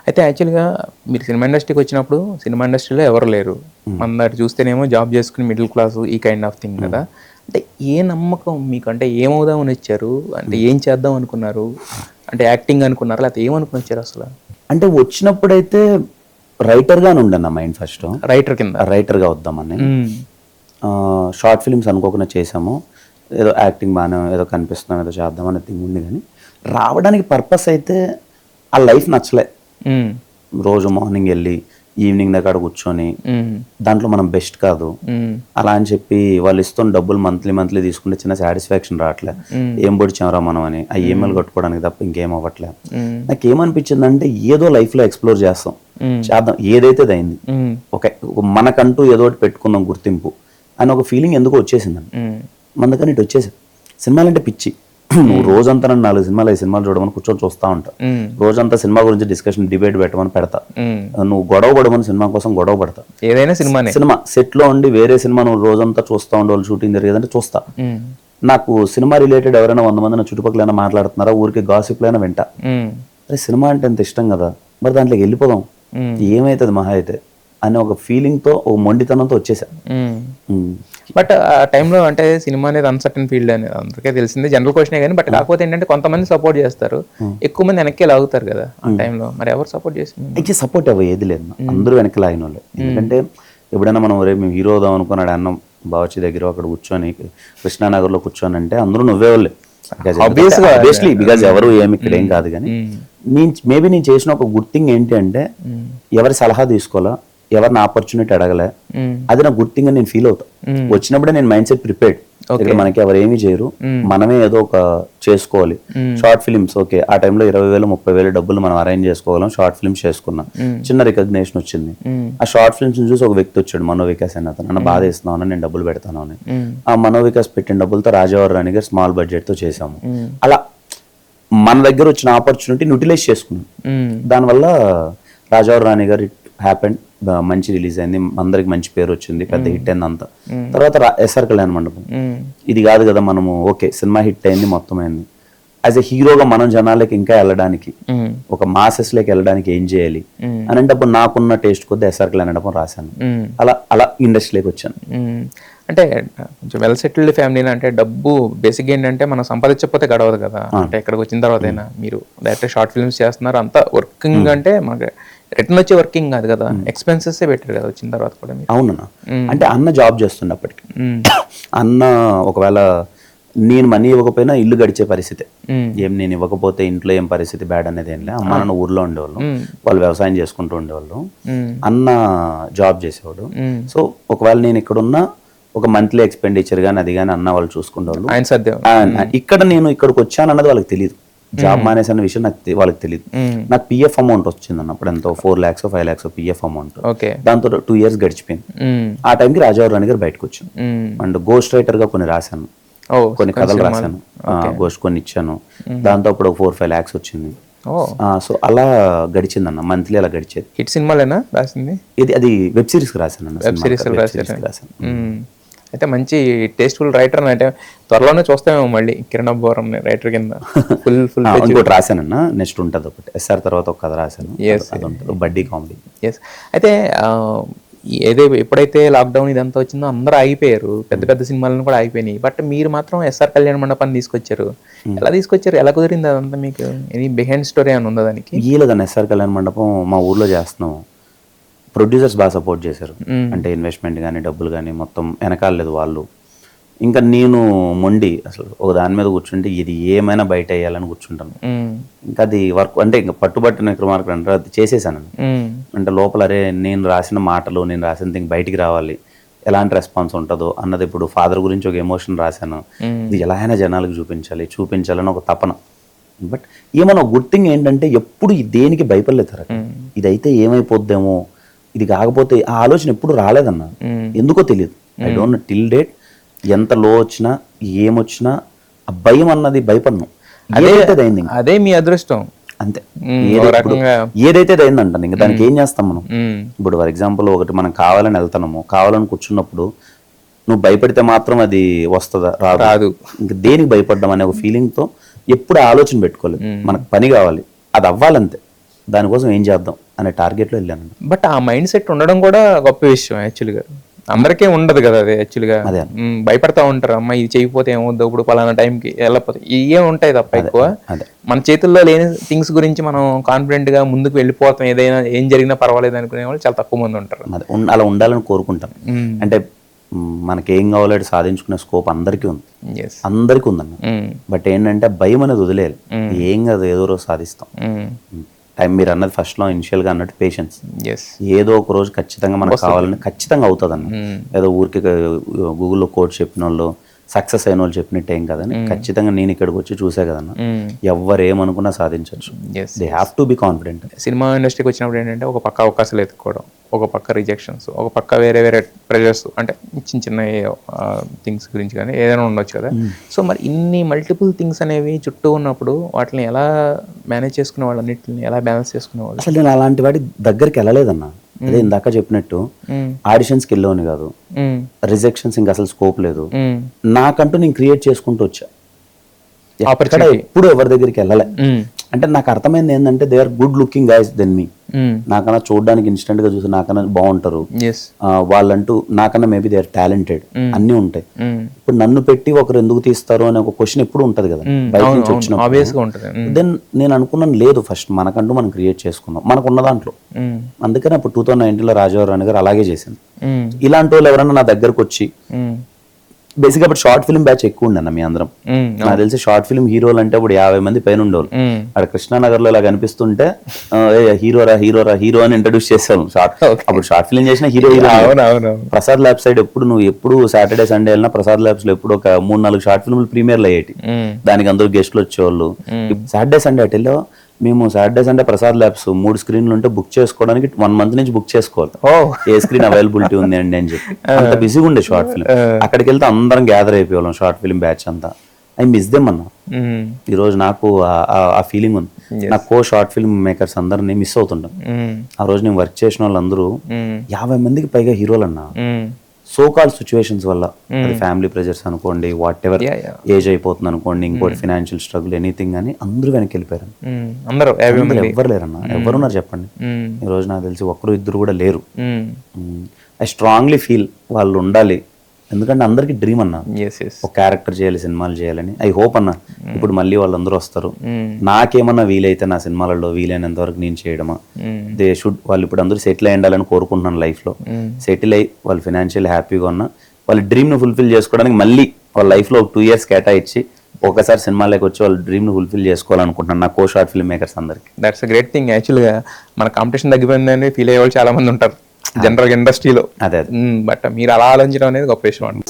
అయితే యాక్చువల్గా మీరు సినిమా ఇండస్ట్రీకి వచ్చినప్పుడు సినిమా ఇండస్ట్రీలో ఎవరు లేరు, మన దగ్గర చూస్తేనేమో జాబ్ చేసుకుని మిడిల్ క్లాస్ ఈ కైండ్ ఆఫ్ థింగ్ కదా. అంటే ఏ నమ్మకం మీకు, అంటే ఏమవుదామని వచ్చారు, అంటే ఏం చేద్దాం అనుకున్నారు, అంటే యాక్టింగ్ అనుకున్నారు లేకపోతే ఏమనుకుని వచ్చారు అసలు? అంటే వచ్చినప్పుడైతే రైటర్గానే ఉండే నా మైండ్ ఫస్ట్, రైటర్గా వద్దామని. షార్ట్ ఫిల్మ్స్ అనుకోకుండా చేసాము, ఏదో యాక్టింగ్ బాగానే ఏదో కనిపిస్తున్నాం ఏదో చేద్దామని థింగ్ ఉంది. కానీ రావడానికి పర్పస్ అయితే ఆ లైఫ్ నచ్చలే. రోజు మార్నింగ్ వెళ్ళి ఈవినింగ్ దగ్గర కూర్చొని దాంట్లో మనం బెస్ట్ కాదు అలా అని చెప్పి వాళ్ళు ఇస్తున్న డబ్బులు మంత్లీ తీసుకుంటే చిన్న సాటిస్ఫాక్షన్ రావట్లే. ఏం పొడిచామరా మనం అని ఆ ఈమెయిల్ కట్టుకోవడానికి తప్ప ఇంకేం అవ్వట్లే. నాకు ఏమనిపించింది అంటే ఏదో లైఫ్ లో ఎక్స్ప్లోర్ చేద్దాం, ఏదైతే అయింది ఓకే మనకంటూ ఏదో ఒకటి పెట్టుకుందాం గుర్తింపు అని ఒక ఫీలింగ్ ఎందుకో వచ్చేసిందని. అందుకని ఇటు వచ్చేసి సినిమాలంటే పిచ్చి. నువ్వు రోజంతా 4 సినిమాలు 5 సినిమాలు చూడమని కూర్చొని చూస్తా ఉంటా, రోజంతా సినిమా గురించి డిస్కషన్ డిబేట్ పెట్టమని పెడతా, నువ్వు గొడవ పడమని సినిమా కోసం గొడవ పడతా. ఏదైనా సినిమా సెట్ లో ఉండి వేరే సినిమా నువ్వు రోజంతా చూస్తా ఉండేవాళ్ళు షూటింగ్ జరిగేదంటే చూస్తా. నాకు సినిమా రిలేటెడ్ ఎవరైనా 100 మంది నా చుట్టుపక్కల మాట్లాడుతున్నారా, ఊరికి గాసిప్లైనా వింటా. అరే సినిమా అంటే ఎంత ఇష్టం కదా, మరి దాంట్లోకి వెళ్ళిపోదాం ఏమైతుంది మహా అయితే అనే ఒక ఫీలింగ్ తో ఒక మొండితనంతో వచ్చేసా. బట్ ఆ టైంలో అంటే సినిమా అనేది అన్సర్టన్ ఫీల్డ్ అనేది అందరికీ తెలిసిందే, జనరల్ క్వశ్చనే. కానీ బట్ కాకపోతే ఏంటంటే కొంతమంది సపోర్ట్ చేస్తారు, ఎక్కువ మంది వెనక్కి లాగుతారు కదా ఆ టైంలో. మరి ఎవరు సపోర్ట్ చేసింది? సపోర్ట్ ఏది లేదు, అందరూ వెనక్కి లాగిన వాళ్ళే. ఎందుకంటే ఎప్పుడైనా మనం రేపు మేము హీరో అవుదాం అనుకున్నాడు అన్నం బావచ్చి దగ్గర అక్కడ కూర్చొని కృష్ణానగర్ లో కూర్చొని అంటే అందరూ నువ్వే వాళ్ళే ఆబ్వియస్లీ, బికాజ్ ఎవరు ఏమి ఇక్కడ ఏం కాదు. కానీ మేబీ నేను చేసిన ఒక గుడ్ థింగ్ ఏంటి అంటే ఎవరి సలహా తీసుకోవాలా, ఎవరిని ఆపర్చునిటీ అడగలే, అది నా గుడ్ థింగ్ అని నేను ఫీల్ అవుతా. వచ్చినప్పుడే నేను మైండ్ సెట్ ప్రిపేర్డ్, ఇక్కడ మనకి ఎవరు ఏమీ చేయరు, మనమే ఏదో ఒక చేసుకోవాలి. షార్ట్ ఫిల్మ్స్ ఓకే, ఆ టైంలో 20,000 30,000 డబ్బులు మనం అరేంజ్ చేసుకోగలం, షార్ట్ ఫిల్మ్స్ చేసుకున్నాం, చిన్న రికగ్నేషన్ వచ్చింది. ఆ షార్ట్ ఫిల్మ్స్ చూసి ఒక వ్యక్తి వచ్చాడు, మనోవికాస్ అని, అతను నన్ను బాధ ఇస్తున్నాను నేను డబ్బులు పెడతాను అని. ఆ మనోవికాస్ పెట్టిన డబ్బులతో రాజావారి రాణి గారు స్మాల్ బడ్జెట్ తో చేసాము. అలా మన దగ్గర వచ్చిన ఆపర్చునిటీని యూటిలైజ్ చేసుకున్నాం. దానివల్ల రాజావారి రాణి గారు హ్యాపెండ్, మంచి రిలీజ్ అయింది, అందరికి మంచి పేరు వచ్చింది, పెద్ద హిట్ అయింది అంతా. తర్వాత ఎస్ఆర్ కళ్యాణ మండపం, ఇది కాదు కదా మనము ఓకే సినిమా హిట్ అయింది మొత్తం అయింది, యాజ్ ఎ హీరోగా మనం జనాలకి ఇంకా వెళ్ళడానికి, ఒక మాసెస్ లోకి వెళ్ళడానికి ఏం చేయాలి అని అంటే అప్పుడు నాకున్న టేస్ట్ కొద్ది ఎస్ఆర్ కళ్యాణ మండపం రాశాను. అలా ఇండస్ట్రీలోకి వచ్చాను. అంటే కొంచెం వెల్ సెటిల్డ్ ఫ్యామిలీ, అంటే డబ్బు బేసిక్ ఏంటంటే మనం సంపాదించకపోతే గడవదు కదా. అంటే ఇక్కడికి వచ్చిన తర్వాత అయినా మీరు డైరెక్ట్ షార్ట్ ఫిల్మ్స్ చేస్తున్నారు, అంతా వర్కింగ్ అంటే మనకి రిటర్న్ వచ్చే వర్కింగ్ కాదు కదా, ఎక్స్పెన్సెస్ పెట్టారు కదా వచ్చిన తర్వాత కూడా. అవునన్నా, అంటే అన్న జాబ్ చేస్తున్నప్పటికీ అన్న ఒకవేళ నేను మనీ ఇవ్వకపోయినా ఇల్లు గడిచే పరిస్థితి ఏం, నేను ఇవ్వకపోతే ఇంట్లో ఏం పరిస్థితి బ్యాడ్ అనేది ఏం లే. అమ్మ నాన్న ఊర్లో ఉండేవాళ్ళు, వాళ్ళు వ్యవసాయం చేసుకుంటూ ఉండేవాళ్ళు, అన్న జాబ్ చేసేవాడు. సో ఒకవేళ నేను ఇక్కడ ఉన్నా ఒక మంత్లీ ఎక్స్పెండిచర్ గానీ అది కానీ అన్న వాళ్ళు చూసుకుంటేవాళ్ళు. ఇక్కడ నేను ఇక్కడికి వచ్చాను అన్నది వాళ్ళకి తెలియదు, జాబ్ మానేసి అన్న విషయం నాకు వాళ్ళకి తెలియదు. నాకు పిఎఫ్ అమౌంట్ వచ్చింది అన్నప్పుడు ఎంతో 4 lakhs 5 lakhs పిఎఫ్ అమౌంట్. దాంతో 2 years గడిచిపోయింది. ఆ టైంకి రాజావారి రాణి గారు బయటకు వచ్చాను అండ్ గోస్ట్ రైటర్ గా కొన్ని రాశాను, కొన్ని కథలు రాశాను, గోస్ట్ కొన్ని ఇచ్చాను. దాంతో అప్పుడు 4-5 lakhs వచ్చింది. సో అలా గడిచిందన్న, మంత్లీ అలా గడిచేది. హిట్ సినిమాలేనా రాసింది? అది వెబ్ సిరీస్ రాశాను అన్న, వెబ్ సిరీస్ రాశాను. అయితే మంచి టేస్ట్ఫుల్ రైటర్ అంటే త్వరలోనే చూస్తామేమో మళ్ళీ కిరణ్ అబ్బవరం రైటర్ కింద ఫుల్ ఇంకోటి రాశానన్న, నెక్స్ట్ ఉంటుంది ఒకటి ఎస్ఆర్ తర్వాత ఒక కథ రాశాను, బడ్డీ కామెడీ. ఎస్. అయితే ఎప్పుడైతే లాక్డౌన్ ఇదంతా వచ్చిందో అందరూ ఆగిపోయారు, పెద్ద పెద్ద సినిమాలను కూడా ఆగిపోయినాయి. బట్ మీరు మాత్రం ఎస్ఆర్ కళ్యాణ మండపాన్ని తీసుకొచ్చారు. ఎలా తీసుకొచ్చారు, ఎలా కుదిరింది అదంతా? మీకు ఎనీ బిహైండ్ స్టోరీ అని ఉందా దానికి? లేదన్న, ఎస్ఆర్ కళ్యాణ మండపం మా ఊర్లో చేస్తున్నాం, ప్రొడ్యూసర్స్ బాగా సపోర్ట్ చేశారు. అంటే ఇన్వెస్ట్మెంట్ కానీ డబ్బులు కానీ మొత్తం వెనకాలేదు వాళ్ళు. ఇంకా నేను మొండి అసలు ఒక దాని మీద కూర్చుంటే ఇది ఏమైనా బయట వేయాలని కూర్చుంటాను. ఇంకా అది వర్క్ అంటే ఇంకా పట్టుబట్టిన విక్రమార్కుడు అంటే అది చేసేసాను. అంటే లోపల అరే నేను రాసిన మాటలు నేను రాసిన థింగ్ బయటికి రావాలి, ఎలాంటి రెస్పాన్స్ ఉంటుందో అన్నది. ఇప్పుడు ఫాదర్ గురించి ఒక ఎమోషన్ రాశాను, ఇది ఎలా అయినా జనాలకు చూపించాలని ఒక తపన. బట్ ఏమన్నా గుడ్ థింగ్ ఏంటంటే ఎప్పుడు దేనికి భయపడలేదు. ఇదైతే ఏమైపోద్దేమో, ఇది కాకపోతే ఆ ఆలోచన ఎప్పుడు రాలేదన్న, ఎందుకో తెలియదు. I don't know till date. ఎంత లో వచ్చినా ఏమొచ్చినా ఆ భయం అన్నది భయపడను. అదే మీ అదృష్టం అంతే. ఏదైతే అయిందంటాను ఇంకా దానికి ఏం చేస్తాం మనం. ఇప్పుడు ఫర్ ఎగ్జాంపుల్ ఒకటి మనం కావాలని వెళ్తున్నాము, కావాలని కూర్చున్నప్పుడు నువ్వు భయపడితే మాత్రం అది వస్తుందా? రాదు. ఇంకా దేనికి భయపడ్డాం అనే ఒక ఫీలింగ్ తో ఎప్పుడు ఆలోచన పెట్టుకోలేదు. మనకు పని కావాలి, అది అవ్వాలంతే. దానికోసం ఏం చేద్దాం అనే టార్గెట్లో వెళ్ళాను. బట్ ఆ మైండ్ సెట్ ఉండడం కూడా గొప్ప విషయం యాక్చువల్గా. అందరికీ ఉండదు కదా అది యాక్చువల్గా. భయపడతా ఉంటారు, అమ్మ ఇది చేయకపోతే ఏమవుద్దు, ఇప్పుడు పలానా టైంకి వెళ్ళకపోతే ఇవే ఉంటాయి తప్ప ఎక్కువ మన చేతుల్లో లేని థింగ్స్ గురించి మనం కాన్ఫిడెంట్ గా ముందుకు వెళ్ళిపోతాం, ఏదైనా ఏం జరిగినా పర్వాలేదు అనుకునే వాళ్ళు చాలా తక్కువ మంది ఉంటారు. అలా ఉండాలని కోరుకుంటాం. అంటే మనకి ఏం కావాలో సాధించుకునే స్కోప్ అందరికీ ఉంది, అందరికీ ఉందన్న. బట్ ఏంటంటే భయం అనేది వదిలేదు, ఏం కాదు ఏదో రోజు సాధిస్తాం. టైం మీరు అన్నది ఫస్ట్ లో ఇనిషియల్ గా అన్నట్టు పేషెన్స్. ఏదో ఒక రోజు ఖచ్చితంగా మనకు కావాలని ఖచ్చితంగా అవుతుంది అన్న. ఏదో ఊరికి గూగుల్లో కోడ్ చెప్పిన వాళ్ళు సక్సెస్ అయిన వాళ్ళు చెప్పినట్టు ఏం కదని ఖచ్చితంగా నేను ఇక్కడికి వచ్చి చూసే కదన్నా, ఎవరు ఏమనుకున్నా సాధించవచ్చు. They have to be confident. Cinema ఇండస్ట్రీకి వచ్చినప్పుడు ఏంటంటే ఒక పక్క అవకాశాలు ఎత్తుకోవడం, ఒక పక్క రిజెక్షన్స్, ఒక పక్క వేరే వేరే ప్రెజర్స్, అంటే చిన్న చిన్న థింగ్స్ గురించి కానీ ఏదైనా ఉండొచ్చు కదా. సో మరి ఇన్ని మల్టిపుల్ థింగ్స్ అనేవి చుట్టూ ఉన్నప్పుడు వాటిని ఎలా మేనేజ్ చేసుకునే వాళ్ళు, అన్నిటిని ఎలా బ్యాలెన్స్ చేసుకునేవాళ్ళు? అసలు నేను అలాంటి వాటి దగ్గరికి వెళ్ళలేదన్నా. అదే ఇందాక చెప్పినట్టు ఆడిషన్స్కి వెళ్ళవని కాదు, రిజెక్షన్స్ ఇంకా అసలు స్కోప్ లేదు, నాకంటూ నేను క్రియేట్ చేసుకుంటూ వచ్చా. ఎప్పుడు ఎవరి దగ్గరికి వెళ్ళలే. అంటే నాకు అర్థమైంది ఏంటంటే they are good looking guys than me. నాకన్నా చూడడానికి ఇన్స్టెంట్ గా చూసి నాకన్నా బాగుంటారు వాళ్ళంటూ, నాకన్నా మేబీ దే ఆర్ టాలెంటెడ్, అన్ని ఉంటాయి. ఇప్పుడు నన్ను పెట్టి ఒకరు ఎందుకు తీస్తారు అనే ఒక క్వశ్చన్ ఎప్పుడు ఉంటది కదా బయట నుంచి వచ్చినప్పుడు. దెన్ నేను అనుకున్నాను లేదు, ఫస్ట్ మనకంటూ మనం క్రియేట్ చేసుకున్నాం మనకున్న దాంట్లో. అందుకని అప్పుడు 2019లో రాజారావు గారు అలాగే చేసింది. ఇలాంటి వాళ్ళు ఎవరన్నా నా దగ్గరకు వచ్చి, బేసిక్గా అప్పుడు షార్ట్ ఫిల్మ్ బ్యాచ్ ఎక్కువ ఉండే అన్న మీ అందరం. నాకు తెలిసి షార్ట్ ఫిల్మ్ హీరోలు అంటే ఇప్పుడు 50 మంది పైన ఉండేవాళ్ళు. అక్కడ కృష్ణానగర్ లో ఇలా కనిపిస్తుంటే హీరో అని ఇంట్రడ్యూస్ చేసాను. అప్పుడు షార్ట్ ఫిల్మ్ చేసిన హీరో. ప్రసాద్ ల్యాబ్ సైడ్ నువ్వు ఎప్పుడు సాటర్డే సండే వెళ్ళినా ప్రసాద్ ల్యాబ్స్ లో ఎప్పుడు ఒక 3-4 షార్ట్ ఫిల్మ్లు ప్రీమియర్లు అయ్యేటి. దానికి అందరూ గెస్ట్లు వచ్చేవాళ్ళు. సాటర్డే సండే అటు వెళ్ళో మేము సాటర్డే సండే ప్రసాద్ ల్యాబ్స్ 3 స్క్రీన్లు ఉంటే బుక్ చేసుకోవడానికి 1 month నుంచి బుక్ చేసుకోవాలి, ఏ స్క్రీన్ అవైలబిలిటీ ఉంది అండి అని చెప్పి. అంత బిజీగా ఉండే షార్ట్ ఫిల్మ్. అక్కడికి వెళ్తే అందరం గ్యాదర్ అయిపోయాం షార్ట్ ఫిల్మ్ బ్యాచ్ అంతా. ఐ మిస్ దెమ్ అన్న. ఈ రోజు నాకు ఆ ఫీలింగ్ ఉంది. నా కో షార్ట్ ఫిల్మ్ మేకర్స్ అందరినీ మిస్ అవుతుంటాం. ఆ రోజు నేను వర్క్ చేసిన వాళ్ళందరూ 50 మందికి పైగా హీరోలు అన్న. సో కాల్ సిచ్యువేషన్స్ వల్ల, అది ఫ్యామిలీ ప్రెజర్స్ అనుకోండి, వాట్ ఎవర్, ఏజ్ అయిపోతుంది అనుకోండి, ఇంకోటి ఫైనాన్షియల్ స్ట్రగుల్, ఎనీథింగ్ అని అందరూ వెనక్కి వెళ్ళిపోయారు. ఎవరు లేరన్నా, ఎవరున్నారు చెప్పండి? ఈ రోజు నాకు తెలిసి 1-2 కూడా లేరు. ఐ స్ట్రాంగ్లీ ఫీల్ వాళ్ళు ఉండాలి, ఎందుకంటే అందరికి డ్రీమ్ అన్న ఒక క్యారెక్టర్ చేయాలి, సినిమాలు చేయాలని. ఐ హోప్ అన్న ఇప్పుడు మళ్ళీ వాళ్ళందరూ వస్తారు. నాకేమన్నా వీలైతే నా సినిమాలలో వీలైనంత వరకు నేను చేయడమా, దే షుడ్. వాళ్ళు ఇప్పుడు అందరూ సెటిల్ అయి ఉండాలని కోరుకుంటున్నాను లైఫ్ లో. సెటిల్ అయ్యి వాళ్ళు ఫైనాన్షియల్ హ్యాపీగా ఉన్నా వాళ్ళ డ్రీమ్ ను ఫుల్ఫిల్ చేసుకోవడానికి మళ్ళీ వాళ్ళ లైఫ్ లో 2 years కేటాయించి ఒకసారి సినిమాలోకి వచ్చి వాళ్ళ డ్రీమ్ ను ఫుల్ఫిల్ చేసుకోవాలనుకుంటున్నాను నా కో షార్ట్ ఫిల్మ్ మేకర్స్ అందరికి. That's a great thing. యాక్చువల్గా మన కాంపిటీషన్ తగ్గిపోయిందని ఫీల్ అయ్యే వాళ్ళు చాలా మంది ఉంటారు జనరల్ ఇండస్ట్రీలో. అదే బట్ మీరు అలా ఆలోచించడం అనేది గొప్ప విషయం అండి.